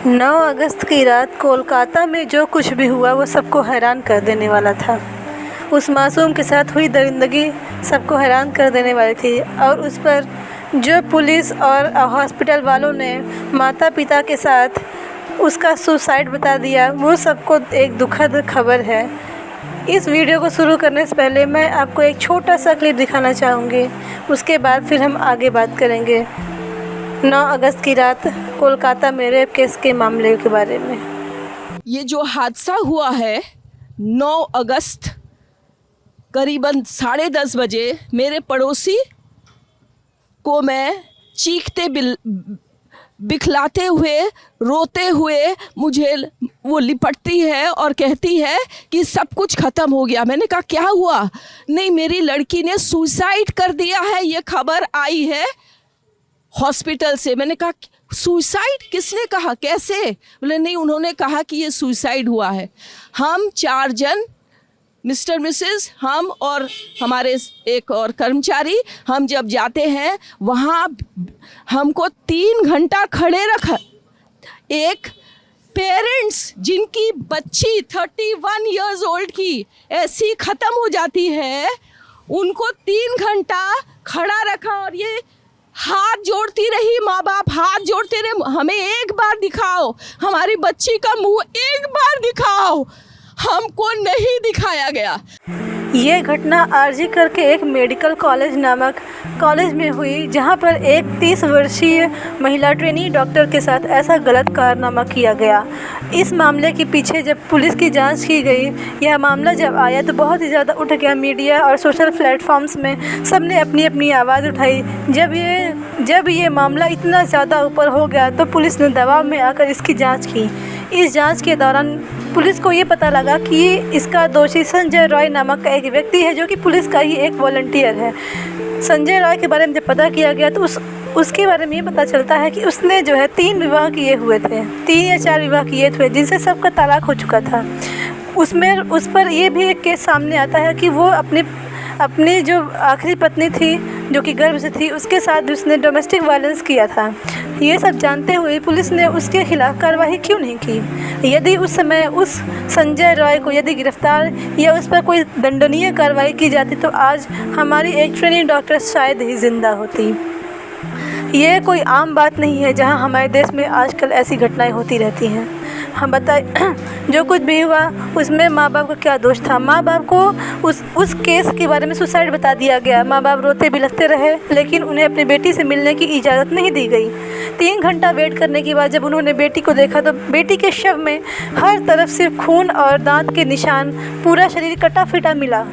9 अगस्त की रात कोलकाता में जो कुछ भी हुआ वो सबको हैरान कर देने वाला था। उस मासूम के साथ हुई दरिंदगी सबको हैरान कर देने वाली थी और उस पर जो पुलिस और हॉस्पिटल वालों ने माता पिता के साथ उसका सुसाइड बता दिया, वो सबको एक दुखद खबर है। इस वीडियो को शुरू करने से पहले मैं आपको एक छोटा सा क्लिप दिखाना चाहूँगी, उसके बाद फिर हम आगे बात करेंगे 9 अगस्त की रात कोलकाता में रेप केस के मामले के बारे में। ये जो हादसा हुआ है 9 अगस्त करीबन 10:30 बजे, मेरे पड़ोसी को मैं चीखते बिखलाते हुए रोते हुए मुझे वो लिपटती है और कहती है कि सब कुछ ख़त्म हो गया। मैंने कहा क्या हुआ? नहीं, मेरी लड़की ने सुसाइड कर दिया है, ये खबर आई है हॉस्पिटल से। मैंने कहा सुसाइड? किसने कहा, कैसे? बोले नहीं, उन्होंने कहा कि ये सुसाइड हुआ है। हम 4 जन, मिस्टर मिसेस, हम और हमारे एक और कर्मचारी, हम जब जाते हैं वहाँ हमको 3 घंटा खड़े रखा। एक पेरेंट्स जिनकी बच्ची 31 इयर्स ओल्ड की ऐसी ख़त्म हो जाती है, उनको 3 घंटा खड़ा रखा और ये हाथ जोड़ती रही, माँ बाप हाथ जोड़ते रहे, हमें एक बार दिखाओ, हमारी बच्ची का मुंह एक बार दिखाओ। हमको नहीं दिखाया गया। ये घटना आरजी करके एक मेडिकल कॉलेज नामक कॉलेज में हुई, जहां पर एक 30 वर्षीय महिला ट्रेनी डॉक्टर के साथ ऐसा गलत कारनामा किया गया। इस मामले के पीछे जब पुलिस की जांच की गई, यह मामला जब आया तो बहुत ही ज़्यादा उठ गया। मीडिया और सोशल प्लेटफॉर्म्स में सबने अपनी अपनी आवाज़ उठाई। जब ये मामला इतना ज़्यादा ऊपर हो गया तो पुलिस ने दबाव में आकर इसकी जाँच की। इस जांच के दौरान पुलिस को ये पता लगा कि इसका दोषी संजय रॉय नामक एक व्यक्ति है, जो कि पुलिस का ही एक वॉलंटियर है। संजय रॉय के बारे में जब पता किया गया तो उसके बारे में ये पता चलता है कि उसने जो है 3 विवाह किए हुए थे, 3 या 4 विवाह किए थे, जिनसे सबका तलाक हो चुका था। उस पर ये भी एक केस सामने आता है कि वो अपनी जो आखिरी पत्नी थी, जो कि गर्भ से थी, उसके साथ उसने डोमेस्टिक वायलेंस किया था। ये सब जानते हुए पुलिस ने उसके खिलाफ कार्रवाई क्यों नहीं की? यदि उस समय उस संजय रॉय को यदि गिरफ्तार या उस पर कोई दंडनीय कार्रवाई की जाती तो आज हमारी एक ट्रेनी डॉक्टर शायद ही जिंदा होती। ये कोई आम बात नहीं है जहां हमारे देश में आजकल ऐसी घटनाएं होती रहती हैं। हम बताएं, जो कुछ भी हुआ उसमें माँ बाप का क्या दोष था? माँ बाप को उस केस के बारे में सुसाइड बता दिया गया। माँ बाप रोते बिलखते रहे, लेकिन उन्हें अपनी बेटी से मिलने की इजाज़त नहीं दी गई। 3 घंटा वेट करने के बाद जब उन्होंने बेटी को देखा तो बेटी के शव में हर तरफ सिर्फ खून और दांत के निशान, पूरा शरीर कटा फिटा मिला।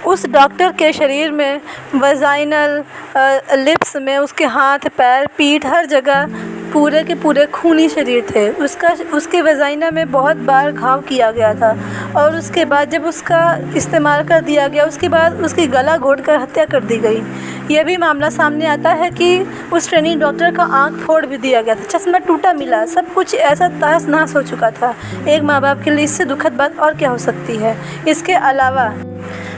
उस डॉक्टर के शरीर में वजाइनल लिप्स में उसके हाथ पैर पीठ हर जगह पूरे के पूरे खूनी शरीर थे। उसके वजाइना में बहुत बार घाव किया गया था और उसके बाद जब उसका इस्तेमाल कर दिया गया, उसके बाद उसकी गला घोंटकर हत्या कर दी गई। यह भी मामला सामने आता है कि उस ट्रेनी डॉक्टर का आंख फोड़ भी दिया गया था, चश्मा टूटा मिला, सब कुछ ऐसा तहस नहस हो चुका था। एक माँ बाप के लिए इससे दुखद बात और क्या हो सकती है? इसके अलावा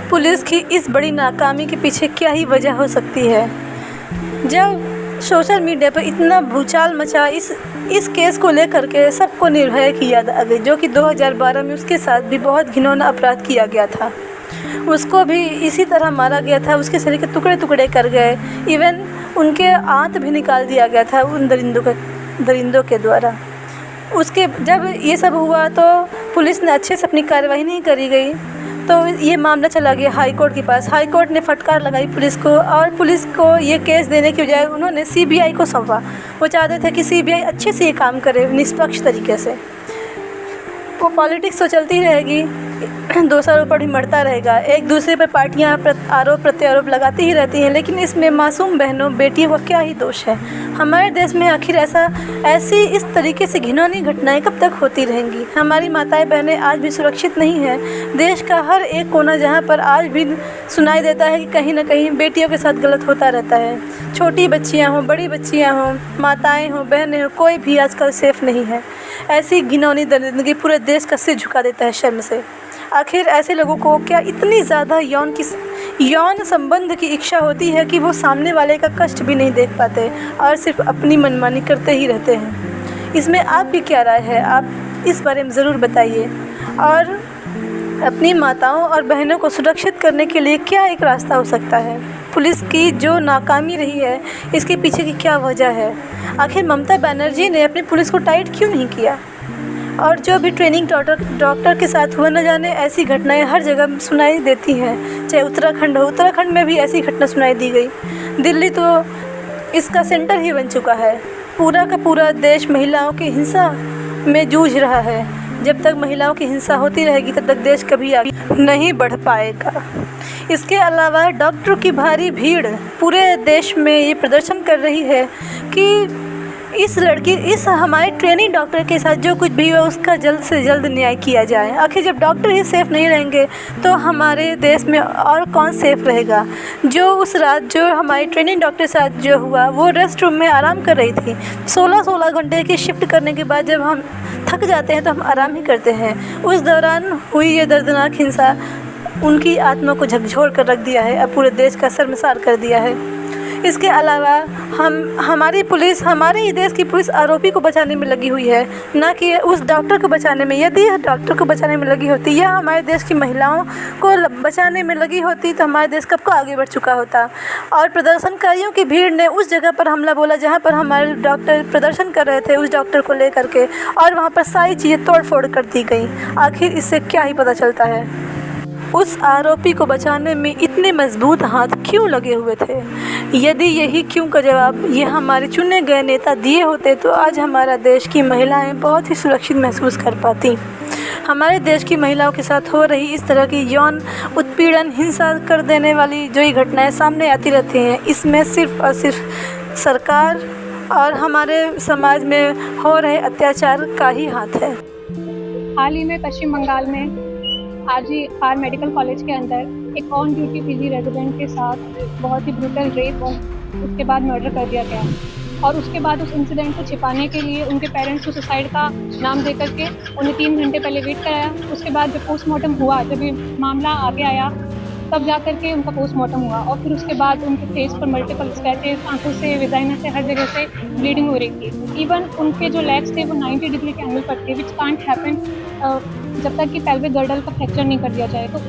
पुलिस की इस बड़ी नाकामी के पीछे क्या ही वजह हो सकती है? जब सोशल मीडिया पर इतना भूचाल मचा इस केस को लेकर के सबको निर्भया की याद आ गई, जो कि 2012 में उसके साथ भी बहुत घिनौना अपराध किया गया था। उसको भी इसी तरह मारा गया था, उसके शरीर के टुकड़े टुकड़े कर गए, इवन उनके आंत भी निकाल दिया गया था उन दरिंदों के द्वारा। उसके जब ये सब हुआ तो पुलिस ने अच्छे से अपनी कार्रवाई नहीं करी गई, तो ये मामला चला गया हाई कोर्ट के पास। हाई कोर्ट ने फटकार लगाई पुलिस को और पुलिस को ये केस देने की बजाय उन्होंने सीबीआई को सौंपा। वो चाहते थे कि सीबीआई अच्छे से ये काम करे, निष्पक्ष तरीके से। वो पॉलिटिक्स तो चलती रहेगी, दोसरों पर भी मरता रहेगा, एक दूसरे पर पार्टियां आरोप प्रत्यारोप लगाती ही रहती हैं, लेकिन इसमें मासूम बहनों बेटियों का क्या ही दोष है? हमारे देश में आखिर ऐसी इस तरीके से घिनौनी घटनाएं कब तक होती रहेंगी? हमारी माताएं बहनें आज भी सुरक्षित नहीं हैं। देश का हर एक कोना जहां पर आज भी सुनाई देता है कि कहीं ना कहीं बेटियों के साथ गलत होता रहता है। छोटी बच्चियाँ हों, बड़ी बच्चियाँ हों, माताएँ हों, बहनें हों, कोई भी आजकल सेफ़ नहीं है। ऐसी घिनौनी दरिंदगी पूरे देश का सिर झुका देता है शर्म से। आखिर ऐसे लोगों को क्या इतनी ज़्यादा यौन संबंध की इच्छा होती है कि वो सामने वाले का कष्ट भी नहीं देख पाते और सिर्फ अपनी मनमानी करते ही रहते हैं? इसमें आपकी क्या राय है? आप इस बारे में ज़रूर बताइए। और अपनी माताओं और बहनों को सुरक्षित करने के लिए क्या एक रास्ता हो सकता है? पुलिस की जो नाकामी रही है, इसके पीछे की क्या वजह है? आखिर ममता बनर्जी ने अपनी पुलिस को टाइट क्यों नहीं किया? और जो भी ट्रेनिंग डॉक्टर के साथ हुआ, न जाने ऐसी घटनाएं हर जगह सुनाई देती हैं। चाहे उत्तराखंड हो, उत्तराखंड में भी ऐसी घटना सुनाई दी गई। दिल्ली तो इसका सेंटर ही बन चुका है। पूरा का पूरा देश महिलाओं की हिंसा में जूझ रहा है। जब तक महिलाओं की हिंसा होती रहेगी तब तक देश कभी आगे नहीं बढ़ पाएगा। इसके अलावा डॉक्टरों की भारी भीड़ पूरे देश में ये प्रदर्शन कर रही है कि इस हमारे ट्रेनिंग डॉक्टर के साथ जो कुछ भी हुआ उसका जल्द से जल्द न्याय किया जाए। आखिर जब डॉक्टर ही सेफ़ नहीं रहेंगे तो हमारे देश में और कौन सेफ़ रहेगा? जो उस रात जो हमारी ट्रेनिंग डॉक्टर के साथ जो हुआ, वो रेस्ट रूम में आराम कर रही थी। 16-16 घंटे की शिफ्ट करने के बाद जब हम थक जाते हैं तो हम आराम ही करते हैं। उस दौरान हुई ये दर्दनाक हिंसा उनकी आत्मा को झकझोर कर रख दिया है, अब पूरे देश का शर्मसार कर दिया है। इसके अलावा हमारी पुलिस, हमारे ही देश की पुलिस आरोपी को बचाने में लगी हुई है, ना कि उस डॉक्टर को बचाने में। यदि डॉक्टर को बचाने में लगी होती या हमारे देश की महिलाओं को बचाने में लगी होती तो हमारा देश कब को आगे बढ़ चुका होता। और प्रदर्शनकारियों की भीड़ ने उस जगह पर हमला बोला जहाँ पर हमारे डॉक्टर प्रदर्शन कर रहे थे, उस डॉक्टर को लेकर के, और वहाँ पर सारी चीज़ें तोड़ फोड़ कर दी गई। आखिर इससे क्या ही पता चलता है? उस आरोपी को बचाने में इतने मजबूत हाथ क्यों लगे हुए थे? यदि यही क्यों का जवाब ये हमारे चुने गए नेता दिए होते तो आज हमारा देश की महिलाएं बहुत ही सुरक्षित महसूस कर पाती। हमारे देश की महिलाओं के साथ हो रही इस तरह की यौन उत्पीड़न, हिंसा कर देने वाली जो ये घटनाएं सामने आती रहती हैं, इसमें सिर्फ और सिर्फ सरकार और हमारे समाज में हो रहे अत्याचार का ही हाथ है। हाल ही में पश्चिम बंगाल में आर मेडिकल कॉलेज के अंदर एक ऑन ड्यूटी पीजी रेजिडेंट के साथ बहुत ही ब्रूटल रेप और उसके बाद मर्डर कर दिया गया। और उसके बाद उस इंसिडेंट को छिपाने के लिए उनके पेरेंट्स को सुसाइड का नाम दे करके उन्हें 3 घंटे पहले वेट कराया। उसके बाद जब पोस्टमार्टम हुआ, जब ये मामला आगे आया, तब जा करके उनका पोस्टमार्टम हुआ। और फिर उसके बाद उनके फेस पर मल्टीपल स्क्रैचेस, आंखों से, विजाइना से, हर जगह से ब्लीडिंग हो रही थी। इवन उनके जो लेग्स थे वो 90 डिग्री के एंगल पर थे, विच कांट हैपन जब तक कि पेल्विक गर्डल का फ्रैक्चर नहीं कर दिया जाए। तो